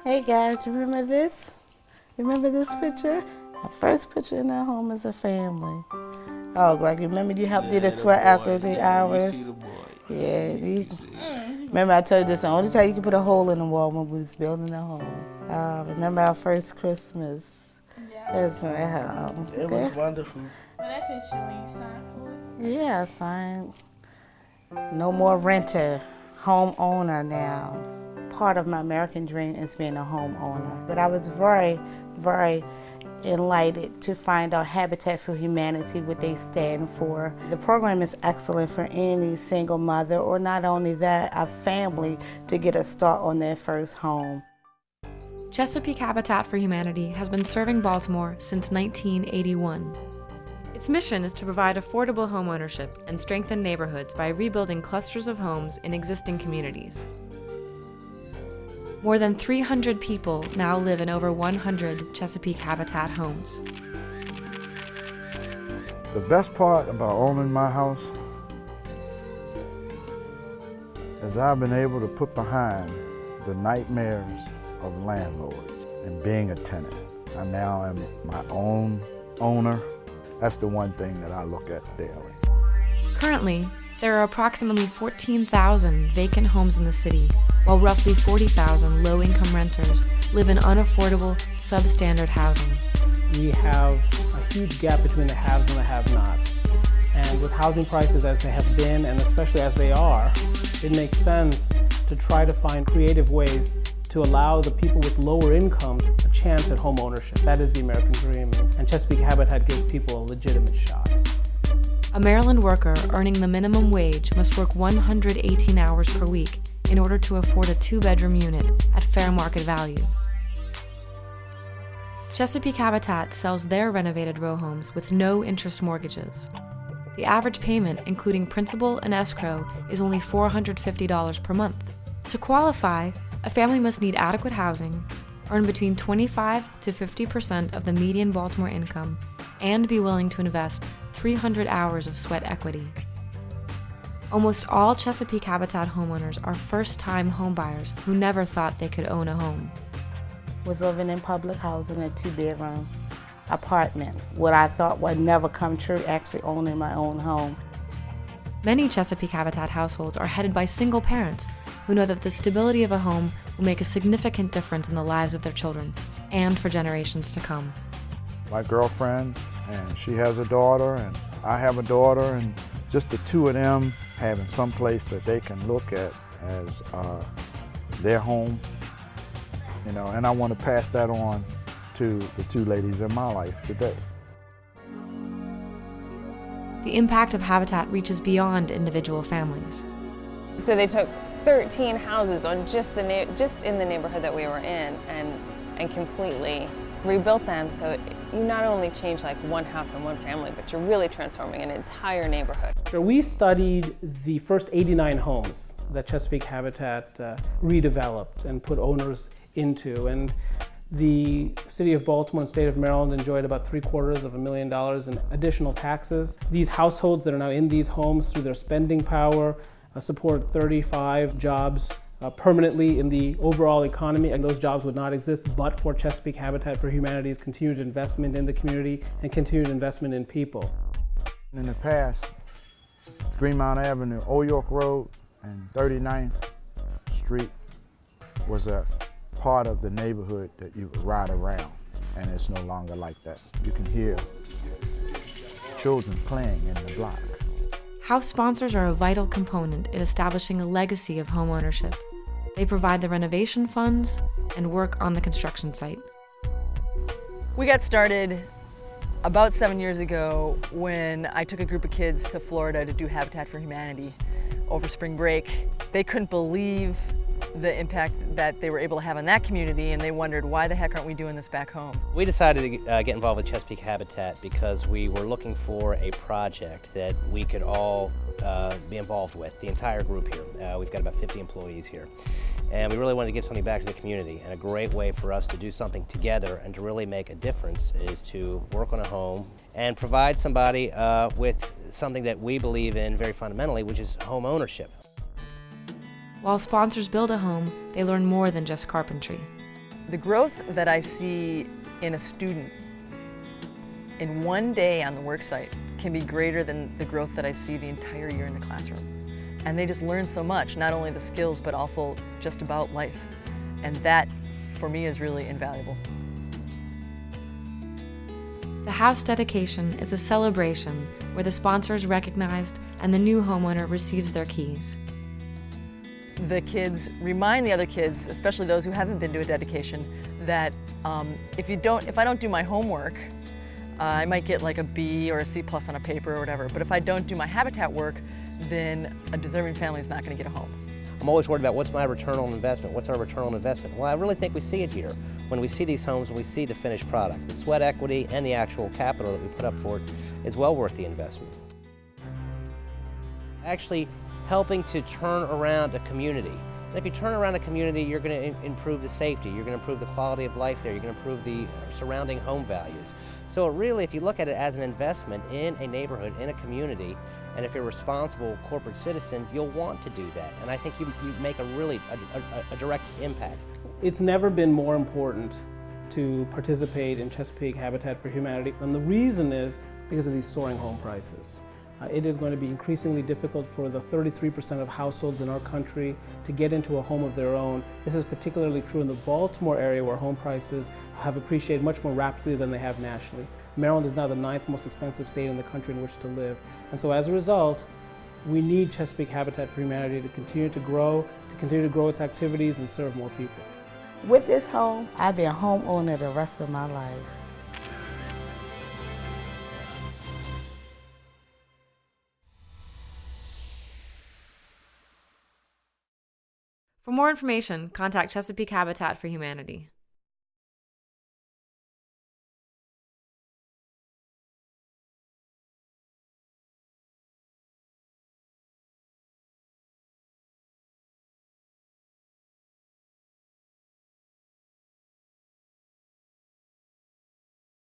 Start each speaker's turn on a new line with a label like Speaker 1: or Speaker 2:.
Speaker 1: Hey guys, you remember this? Remember this picture? Our first picture in our home as a family. Oh, Greg, remember you helped do the sweat equity hours? Yeah, remember I told you this the only time you could put a hole in the wall when we was building a home. Remember our first Christmas?
Speaker 2: Yeah.
Speaker 3: It was wonderful.
Speaker 2: Well, that picture when you signed for it.
Speaker 1: Yeah, I signed. No more renter, homeowner now. Part of my American dream is being a homeowner. But I was very, very enlightened to find out Habitat for Humanity, what they stand for. The program is excellent for any single mother, or not only that, a family to get a start on their first home.
Speaker 4: Chesapeake Habitat for Humanity has been serving Baltimore since 1981. Its mission is to provide affordable homeownership and strengthen neighborhoods by rebuilding clusters of homes in existing communities. More than 300 people now live in over 100 Chesapeake Habitat homes.
Speaker 5: The best part about owning my house is I've been able to put behind the nightmares of landlords and being a tenant. I now am my own owner. That's the one thing that I look at daily.
Speaker 4: Currently, there are approximately 14,000 vacant homes in the city, while roughly 40,000 low-income renters live in unaffordable, substandard housing.
Speaker 6: We have a huge gap between the haves and the have-nots. And with housing prices as they have been, and especially as they are, it makes sense to try to find creative ways to allow the people with lower incomes a chance at home ownership. That is the American dream, and Chesapeake Habitat gives people a legitimate shot.
Speaker 4: A Maryland worker earning the minimum wage must work 118 hours per week in order to afford a two-bedroom unit at fair market value. Chesapeake Habitat sells their renovated row homes with no interest mortgages. The average payment, including principal and escrow, is only $450 per month. To qualify, a family must need adequate housing, earn between 25 to 50% of the median Baltimore income, and be willing to invest 300 hours of sweat equity. Almost all Chesapeake Habitat homeowners are first-time homebuyers who never thought they could own a home.
Speaker 1: Was living in public housing in a two-bedroom apartment. What I thought would never come true, actually owning my own home.
Speaker 4: Many Chesapeake Habitat households are headed by single parents who know that the stability of a home will make a significant difference in the lives of their children and for generations to come.
Speaker 5: My girlfriend, and she has a daughter, and I have a daughter, and just the two of them having some place that they can look at as their home, and I want to pass that on to the two ladies in my life today.
Speaker 4: The impact of Habitat reaches beyond individual families.
Speaker 7: So they took 13 houses on just in the neighborhood that we were in and completely rebuilt them. So you not only change like one house and one family, but you're really transforming an entire neighborhood.
Speaker 6: So we studied the first 89 homes that Chesapeake Habitat redeveloped and put owners into. And the city of Baltimore and state of Maryland enjoyed about $750,000 in additional taxes. These households that are now in these homes, through their spending power, support 35 jobs permanently in the overall economy, and those jobs would not exist but for Chesapeake Habitat for Humanity's continued investment in the community and continued investment in people.
Speaker 5: In the past, Greenmount Avenue, Old York Road, and 39th Street was a part of the neighborhood that you would ride around, and it's no longer like that. You can hear children playing in the block.
Speaker 4: House sponsors are a vital component in establishing a legacy of homeownership. They provide the renovation funds and work on the construction site.
Speaker 8: We got started about 7 years ago when I took a group of kids to Florida to do Habitat for Humanity over spring break. They couldn't believe the impact that they were able to have on that community, and they wondered, why the heck aren't we doing this back home?
Speaker 9: We decided to get involved with Chesapeake Habitat because we were looking for a project that we could all be involved with, the entire group here. We've got about 50 employees here. And we really wanted to give something back to the community, and a great way for us to do something together and to really make a difference is to work on a home and provide somebody with something that we believe in very fundamentally, which is home ownership.
Speaker 4: While sponsors build a home, they learn more than just carpentry.
Speaker 8: The growth that I see in a student in one day on the work site can be greater than the growth that I see the entire year in the classroom. And they just learn so much, not only the skills, but also just about life. And that, for me, is really invaluable.
Speaker 4: The house dedication is a celebration where the sponsor is recognized and the new homeowner receives their keys.
Speaker 8: The kids remind the other kids, especially those who haven't been to a dedication, that if I don't do my homework, I might get like a B or a C+ on a paper or whatever, but if I don't do my habitat work, then a deserving family is not going to get a home.
Speaker 9: I'm always worried about what's my return on investment, what's our return on investment. Well, I really think we see it here. When we see these homes, when we see the finished product, the sweat equity and the actual capital that we put up for it is well worth the investment. Actually helping to turn around a community. And if you turn around a community, you're going to improve the safety, you're going to improve the quality of life there, you're going to improve the surrounding home values. So really, if you look at it as an investment in a neighborhood, in a community, and if you're a responsible corporate citizen, you'll want to do that. And I think you make a direct impact.
Speaker 6: It's never been more important to participate in Chesapeake Habitat for Humanity. And the reason is because of these soaring home prices. It is going to be increasingly difficult for the 33% of households in our country to get into a home of their own. This is particularly true in the Baltimore area, where home prices have appreciated much more rapidly than they have nationally. Maryland is now the 9th most expensive state in the country in which to live. And so as a result, we need Chesapeake Habitat for Humanity to continue to grow its activities and serve more people.
Speaker 1: With this home, I'll be a homeowner the rest of my life.
Speaker 4: For more information, contact Chesapeake Habitat for Humanity.